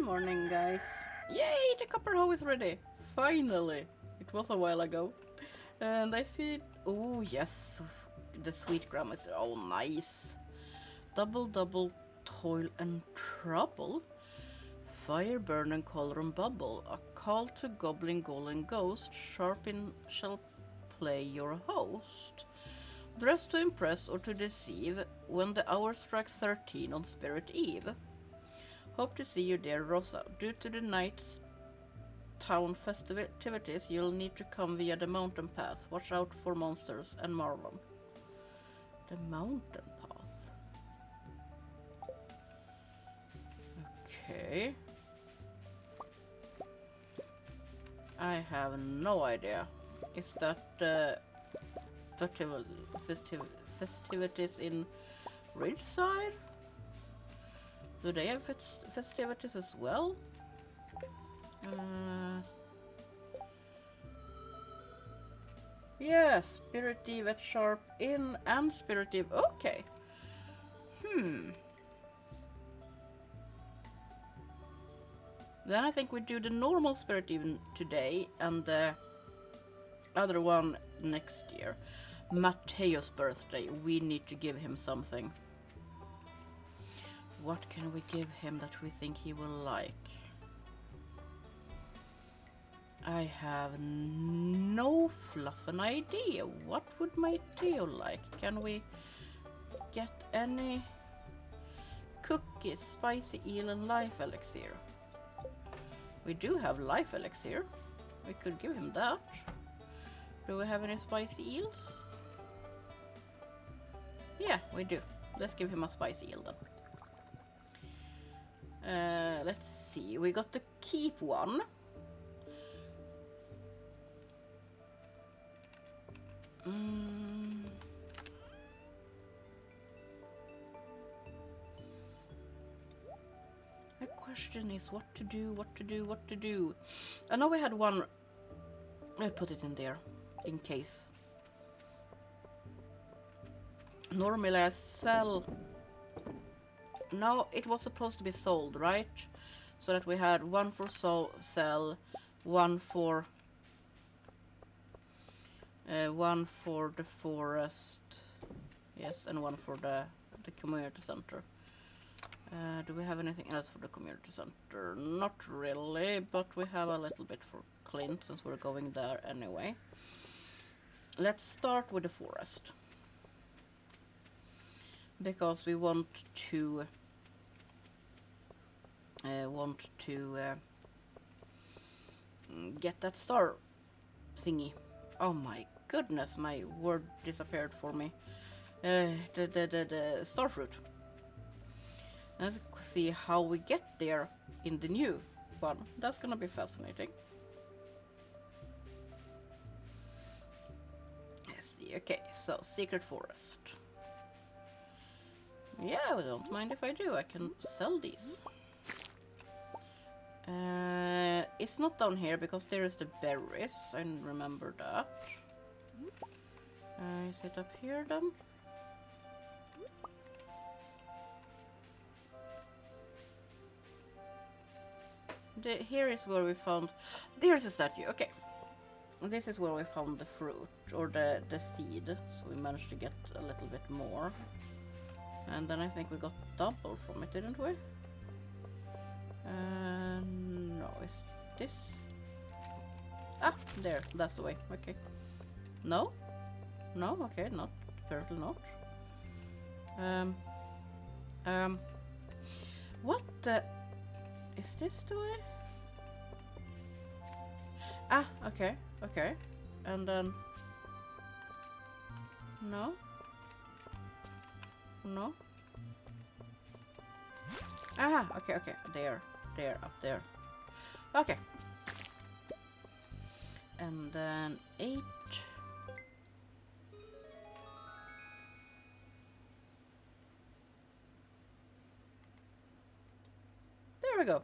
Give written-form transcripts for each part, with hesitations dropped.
morning, guys. Yay, the copper hoe is ready. Finally. It was a while ago. And I see it. Oh, yes. The sweet grandma is oh nice. Double toil and trouble. Fire burn and cauldron bubble. A call to goblin golden ghost. Sharpin shall play your host. Dress to impress or to deceive when the hour strikes 13 on Spirit Eve. Hope to see you there, Rosa. Due to the night's town festivities, you'll need to come via the mountain path. Watch out for monsters and Marlon. The mountain path. Okay. I have no idea. Is that festivities in Ridgeside? Do they have festivities as well? Yeah, Spirit Eve at Sharp Inn and Spirit Eve. Okay. Then I think we do the normal Spirit Eve today and the other one next year. Matteo's birthday. We need to give him something. What can we give him that we think he will like? I have no fluffin' idea. What would Mateo like? Can we get any cookies, spicy eel and life elixir? We do have life elixir. We could give him that. Do we have any spicy eels? Yeah, we do. Let's give him a spicy eel then. Let's see. We got the keep one. The question is what to do. I know we had one. I'll put it in there in case. Normally I sell. No, it was supposed to be sold, right? So that we had one for sell, one for the forest, yes, and one for the community center. Do we have anything else for the community center? Not really, but we have a little bit for Clint since we're going there anyway. Let's start with the forest. Because we want to get that star thingy. Oh my goodness, my word disappeared for me. The star fruit. Let's see how we get there in the new one. That's gonna be fascinating. Let's see. Okay, so secret forest. Yeah, I don't mind if I do. I can sell these. It's not down here because there is the berries. I remember that. Is it up here then? Here is where we found. There's a statue. Okay. This is where we found the fruit or the seed. So we managed to get a little bit more. And then I think we got double from it, didn't we? No, is this? Ah, there, that's the way. Okay. No? No, okay, not. Apparently not. What the? Is this the way? Ah, okay, okay. And then... No? No? Ah, okay, okay. There, up there. Okay. And then 8. There we go.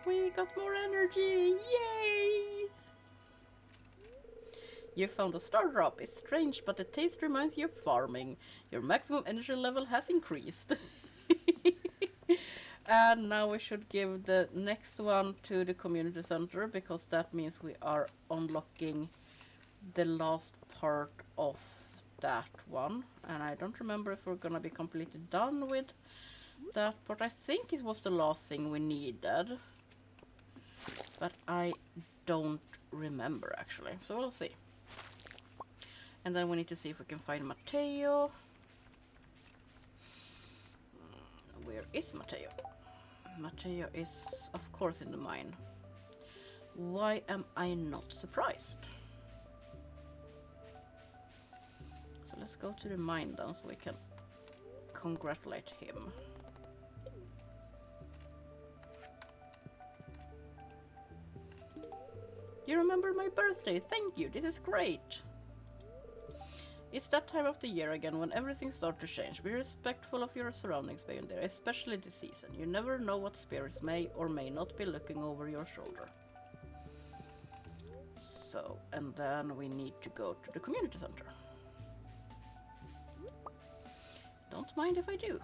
We got more energy! Yay! You found a star drop. It's strange, but the taste reminds you of farming. Your maximum energy level has increased. And now we should give the next one to the community center, because that means we are unlocking the last part of that one. And I don't remember if we're gonna be completely done with that, but I think it was the last thing we needed. But I don't remember actually, so we'll see. And then we need to see if we can find Matteo. Where is Matteo? Matteo is, of course, in the mine. Why am I not surprised? So let's go to the mine then, so we can congratulate him. You remember my birthday, thank you, this is great! It's that time of the year again when everything starts to change. Be respectful of your surroundings, Bayondere, especially this season. You never know what spirits may or may not be looking over your shoulder. So, and then we need to go to the community center. Don't mind if I do.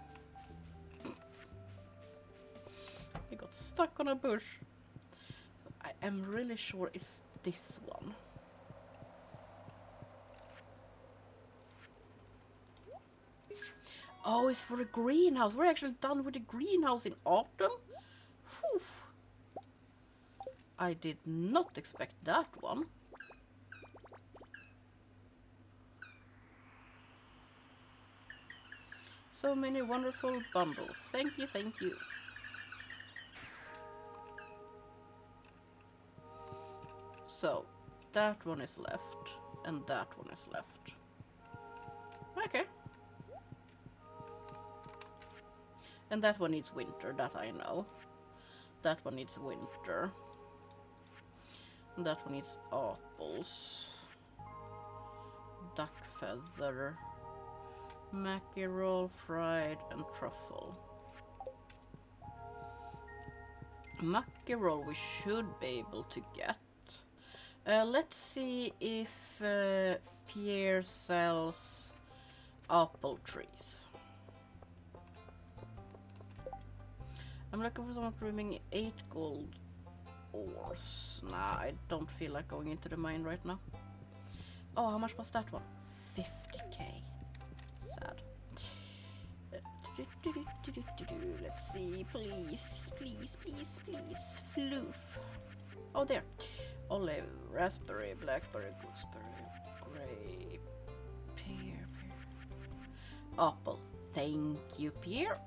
I got stuck on a bush. I am really sure it's this one. Oh, it's for the greenhouse. We're actually done with the greenhouse in autumn. Whew. I did not expect that one. So many wonderful bundles. Thank you, thank you. So, that one is left, and that one is left. Okay. And that one needs winter, that I know. That one needs winter. And that one needs apples. Duck feather. Mackerel, fried, and truffle. Mackerel we should be able to get. Let's see if Pierre sells apple trees. I'm looking for someone bringing 8 gold ores. Nah, I don't feel like going into the mine right now. Oh, how much was that one? 50k. Sad. Let's see, please, please, please, please. Floof. Oh, there. Olive, raspberry, blackberry, gooseberry, grape, pear. Apple. Thank you, Pierre.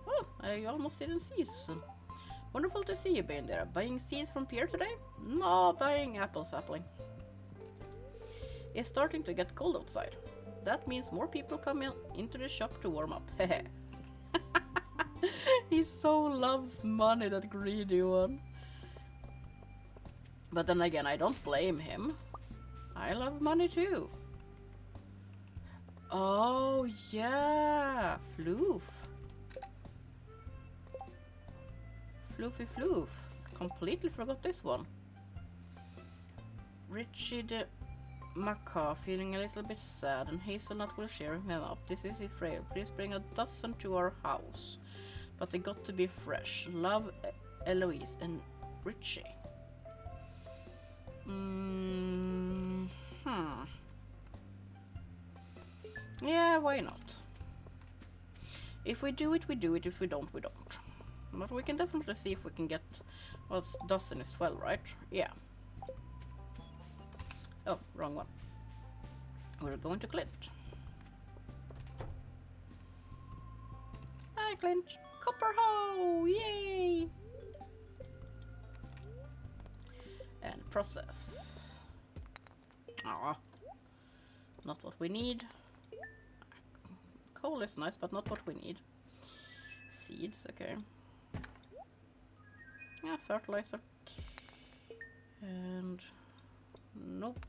Oh, I almost didn't see you, Susan. Wonderful to see you, Bayondere. Buying seeds from Pierre today? No, buying apple sapling. It's starting to get cold outside. That means more people come into the shop to warm up. He so loves money, that greedy one. But then again, I don't blame him. I love money too. Oh yeah, Floof. Floofy Floof. Completely forgot this one. Richie the Macaw feeling a little bit sad, and Hazelnut will cheer him up. This is Frail. Please bring a dozen to our house. But they got to be fresh. Love, Eloise and Richie. Yeah, why not? If we do it, we do it. If we don't, we don't. But we can definitely see if we can get... Well, dozen is 12, right? Yeah. Oh, wrong one. We're going to Clint. Hi, Clint. Copper hoe! Yay! And process. Ah, not what we need. Coal is nice, but not what we need. Seeds, okay. Yeah, fertilizer. And nope.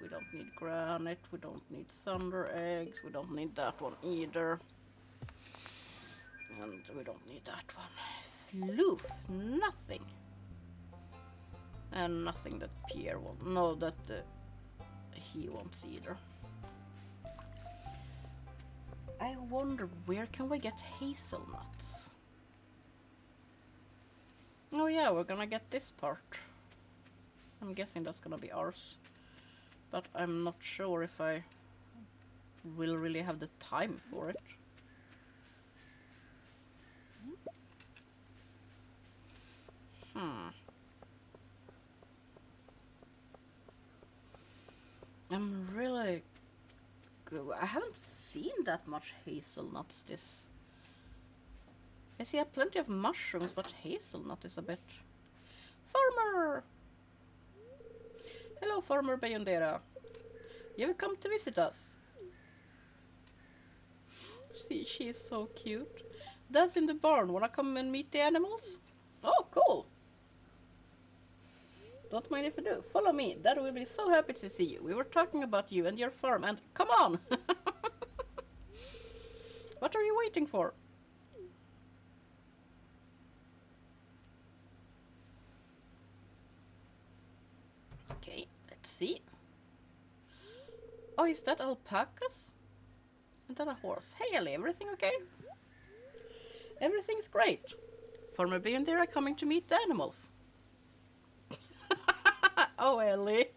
We don't need granite, we don't need thunder eggs, we don't need that one either. And we don't need that one. Floof, nothing. And nothing that Pierre wants. No, that he wants either. I wonder where can we get hazelnuts? Oh yeah, we're gonna get this part. I'm guessing that's gonna be ours. But I'm not sure if I will really have the time for it. I'm really good. I haven't seen that much hazelnuts this. I see plenty of mushrooms, but hazelnut is a bit... Farmer! Hello, Farmer Bayondera. You've come to visit us. She is so cute. That's in the barn. Wanna come and meet the animals? Oh, cool. Don't mind if I do. Follow me. Dad will be so happy to see you. We were talking about you and your farm and... Come on! What are you waiting for? Okay, let's see. Oh, is that alpacas? And then a horse. Hey Ellie, everything okay? Everything's great. Farmer B and there are coming to meet the animals. Oh Ellie.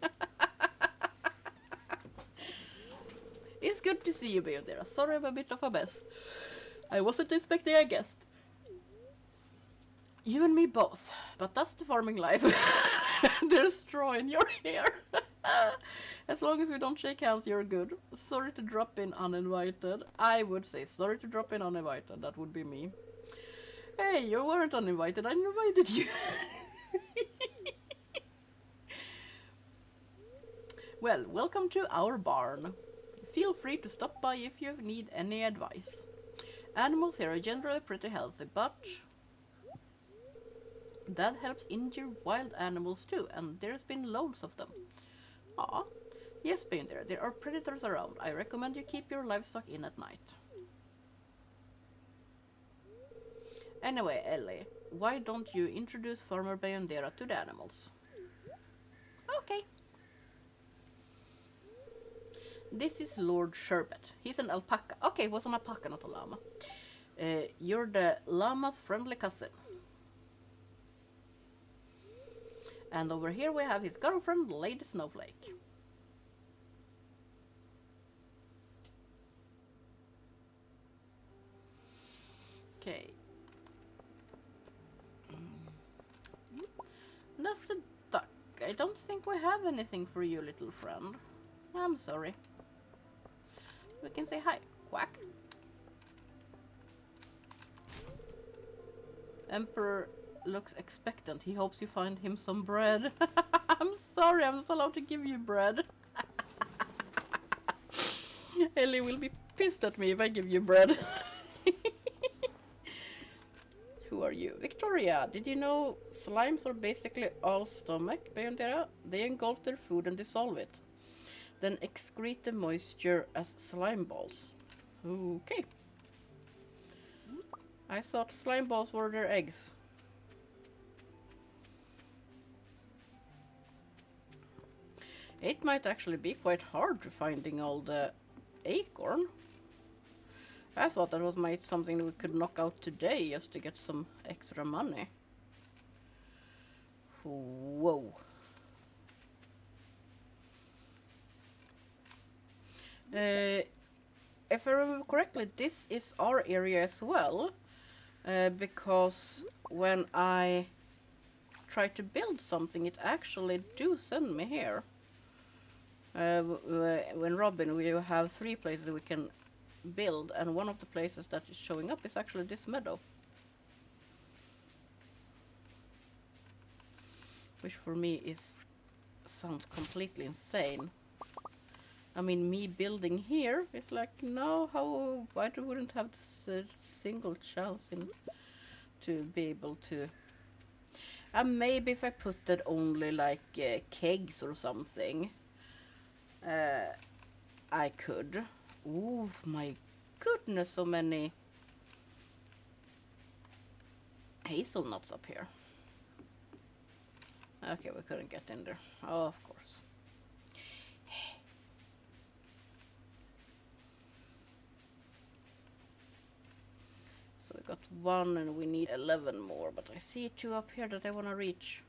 It's good to see you, Bayondera. Sorry I'm a bit of a mess. I wasn't expecting a guest. You and me both, but that's the farming life. There's straw in your hair. As long as we don't shake hands, you're good. Sorry to drop in uninvited. I would say sorry to drop in uninvited. That would be me. Hey, you weren't uninvited. I invited you. Well, welcome to our barn. Feel free to stop by if you need any advice. Animals here are generally pretty healthy, but that helps injure wild animals too, and there's been loads of them. Ah, yes, Bayondera, there are predators around. I recommend you keep your livestock in at night. Anyway, Ellie, why don't you introduce Farmer Bayondera to the animals? Okay. This is Lord Sherbet. He's an alpaca. Okay, it was an alpaca, not a llama. You're the llama's friendly cousin. And over here we have his girlfriend, Lady Snowflake. Okay. That's the duck. I don't think we have anything for you, little friend. I'm sorry. We can say hi. Quack. Emperor looks expectant. He hopes you find him some bread. I'm sorry, I'm not allowed to give you bread. Ellie will be pissed at me if I give you bread. Who are you? Victoria, did you know slimes are basically all stomach, Bayondera? They engulf their food and dissolve it. Then excrete the moisture as slime balls. Okay. I thought slime balls were their eggs. It might actually be quite hard to finding all the acorn. I thought that was something we could knock out today just to get some extra money. Whoa. If I remember correctly, this is our area as well. Because when I try to build something, it actually do send me here. When Robin, we have 3 places we can build, and one of the places that is showing up is actually this meadow. Which for me sounds completely insane. I mean, me building here is like, no, why wouldn't have this single chance to be able to... And maybe if I put it only like kegs or something, I could. Oh my goodness, so many hazelnuts up here. Okay, we couldn't get in there. Oh, of course. So we got 1 and we need 11 more, but I see 2 up here that I want to reach.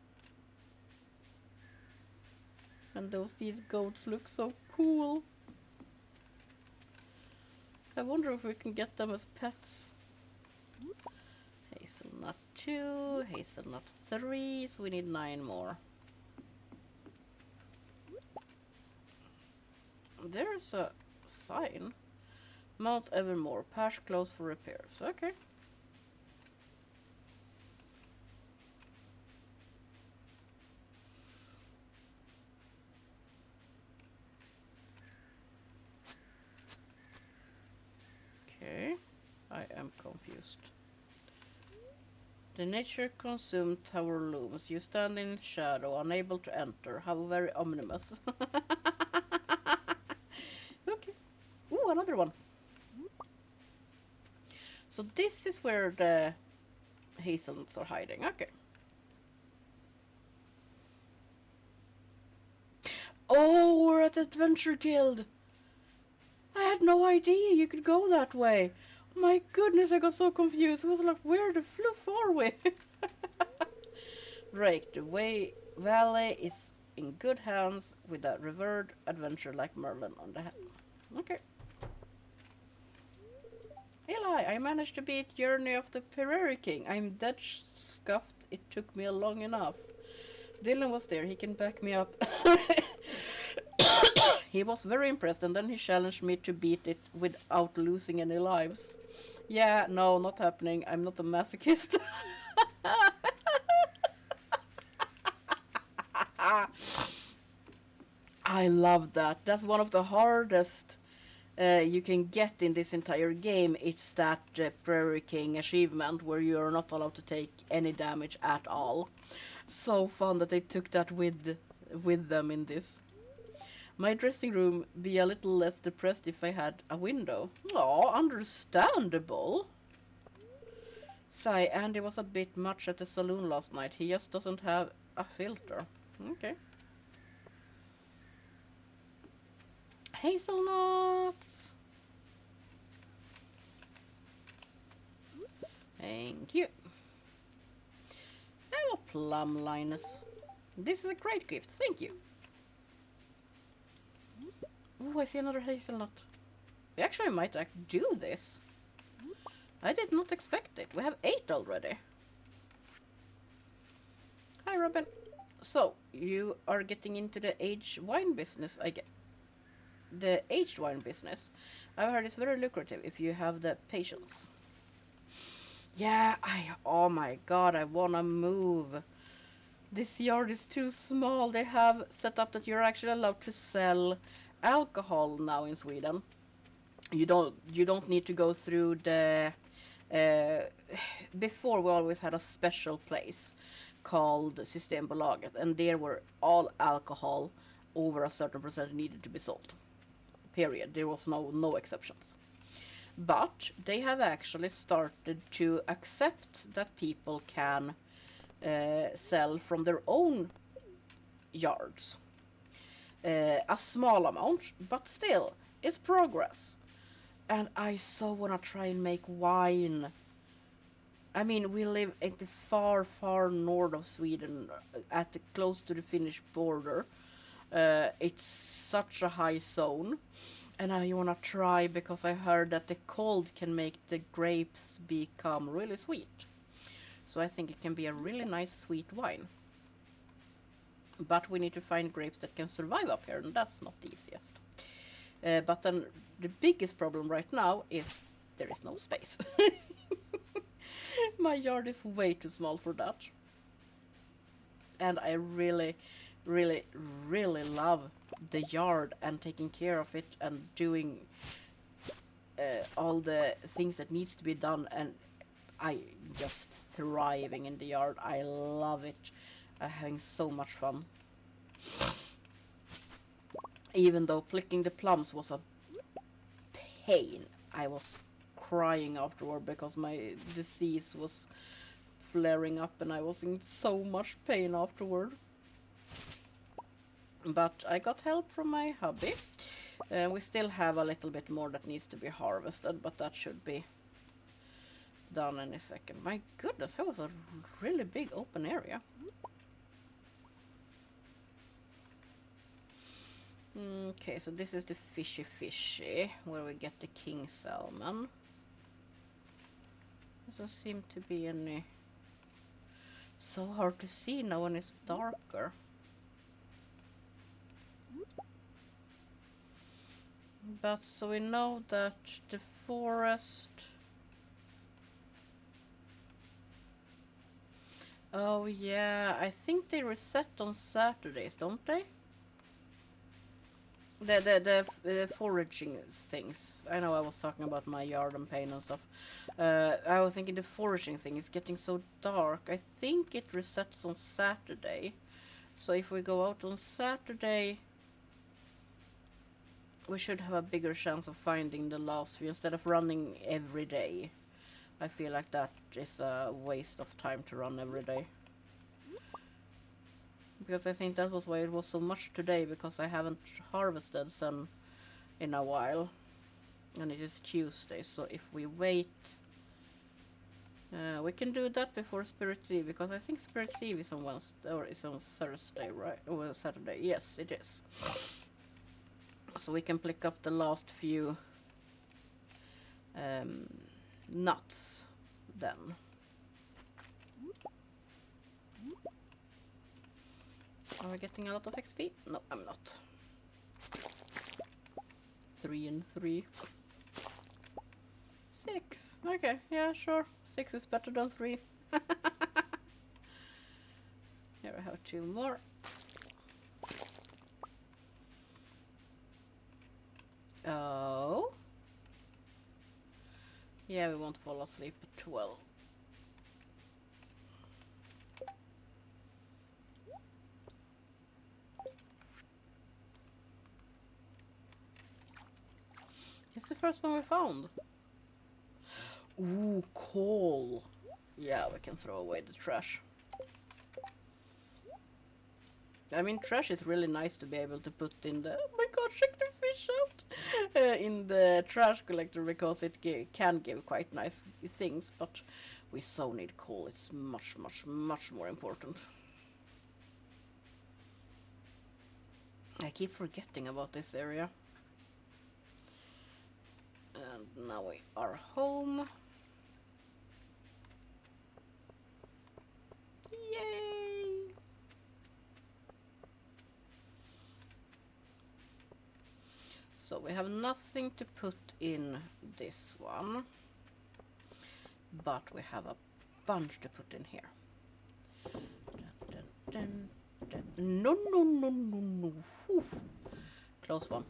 And these goats look so cool. I wonder if we can get them as pets. Hazelnut 2, hazelnut 3, so we need 9 more. There's a sign. Mount Evermore, patch closed for repairs. Okay. Okay, I am confused. The nature-consumed tower looms. You stand in its shadow, unable to enter. How very ominous. Okay. Ooh, another one. So this is where the hazelnuts are hiding. Okay. Oh, we're at Adventure Guild. I had no idea you could go that way. My goodness, I got so confused. I was like, where the fluff are we? Rake, the valley is in good hands with a revered adventurer like Merlin on the head. Okay. Eli, I managed to beat Journey of the Prairie King. I'm dead scuffed. It took me long enough. Dylan was there. He can back me up. He was very impressed, and then he challenged me to beat it without losing any lives. Yeah, no, not happening. I'm not a masochist. I love that. That's one of the hardest you can get in this entire game. It's that Prairie King achievement where you are not allowed to take any damage at all. So fun that they took that with them in this. My dressing room be a little less depressed if I had a window. Aw, understandable. Sigh, Andy was a bit much at the saloon last night. He just doesn't have a filter. Okay. Hazelnuts. Thank you. Have a plum, Linus. This is a great gift. Thank you. Oh, I see another hazelnut. We actually might do this. I did not expect it. We have 8 already. Hi, Robin. So, you are getting into the aged wine business, I get. The aged wine business. I've heard it's very lucrative if you have the patience. Yeah, oh my god, I wanna move. This yard is too small. They have set up that you're actually allowed to sell alcohol now in Sweden. You don't need to go through the before we always had a special place called Systembolaget, and there were all alcohol over a certain percent needed to be sold. Period. There was no exceptions. But they have actually started to accept that people can sell from their own yards. A small amount, but still, it's progress. And I so want to try and make wine. I mean, we live in the far, far north of Sweden, close to the Finnish border. It's such a high zone. And I want to try because I heard that the cold can make the grapes become really sweet. So I think it can be a really nice sweet wine. But we need to find grapes that can survive up here, and that's not the easiest. But then the biggest problem right now is there is no space. My yard is way too small for that. And I really, really, really love the yard and taking care of it and doing all the things that needs to be done, and I just thriving in the yard. I love it. I'm having so much fun. Even though picking the plums was a pain, I was crying afterward because my disease was flaring up and I was in so much pain afterward. But I got help from my hubby. We still have a little bit more that needs to be harvested, but that should be done any second. My goodness, that was a really big open area. Okay, so this is the fishy, where we get the king salmon. Doesn't seem to be any... So hard to see now when it's darker. But so we know that the forest... Oh yeah, I think they reset on Saturdays, don't they? The foraging things. I know I was talking about my yard and pain and stuff. I was thinking the foraging thing is getting so dark. I think it resets on Saturday. So if we go out on Saturday, we should have a bigger chance of finding the last few instead of running every day. I feel like that is a waste of time to run every day. Because I think that was why it was so much today, because I haven't harvested some in a while. And it is Tuesday, so if we wait... we can do that before Spirit Eve, because I think Spirit Eve is on Wednesday, or is on Thursday, right? Or Saturday. Yes, it is. So we can pick up the last few nuts then. Are we getting a lot of XP? No, I'm not. 3 and 3. 6. Okay, yeah, sure. 6 is better than 3. Here I have 2 more. Oh. Yeah, we won't fall asleep at 12. It's the first one we found. Ooh, coal. Yeah, we can throw away the trash. I mean, trash is really nice to be able to put in the... Oh my god, check the fish out! In the trash collector, because it can give quite nice things, but we so need coal. It's much, much, much more important. I keep forgetting about this area. And now we are home. Yay! So we have nothing to put in this one, but we have a bunch to put in here. Dun, dun, dun, dun. No, no, no, no, no. Whew. Close one.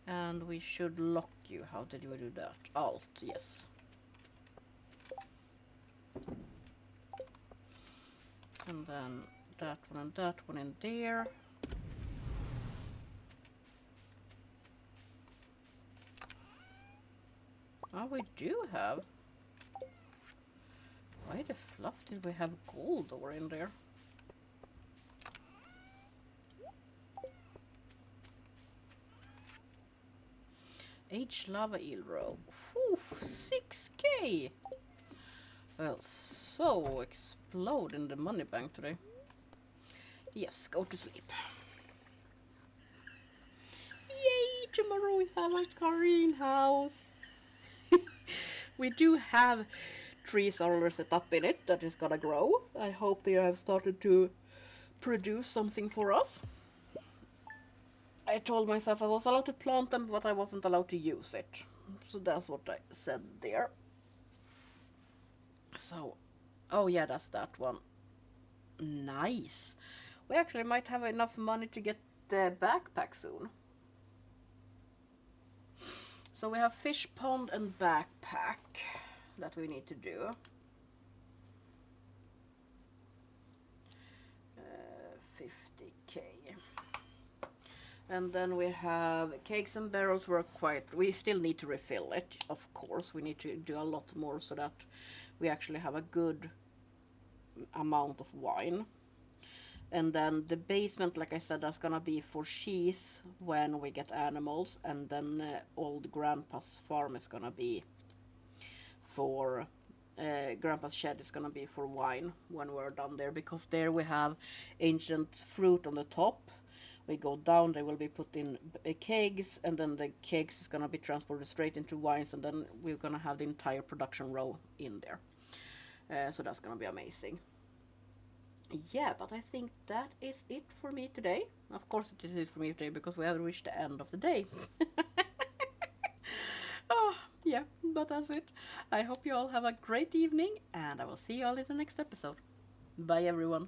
And we should lock you. How did we do that? Alt, yes. And then that one and that one in there. Oh, we do have. Why the fluff did we have gold ore in there? H lava eel row. Whew, 6k! Well, so explode in the money bank today. Yes, go to sleep. Yay! Tomorrow we have a greenhouse. We do have trees already set up in it that is gonna grow. I hope they have started to produce something for us. I told myself I was allowed to plant them, but I wasn't allowed to use it. So that's what I said there. So, oh yeah, that's that one. Nice. We actually might have enough money to get the backpack soon. So we have fish pond and backpack that we need to do. 50k. And then we have cakes and barrels work quite... We still need to refill it, of course. We need to do a lot more so that we actually have a good amount of wine. And then the basement, like I said, that's gonna be for cheese when we get animals, and then old grandpa's farm is gonna be for grandpa's shed is gonna be for wine when we're done there, because there we have ancient fruit on the top. We go down, they will be put in kegs, and then the kegs is gonna be transported straight into wines, and then we're gonna have the entire production row in there. So that's gonna be amazing. Yeah, but I think that is it for me today. Of course, it is for me today because we have reached the end of the day. Oh, yeah, but that's it. I hope you all have a great evening, and I will see you all in the next episode. Bye, everyone.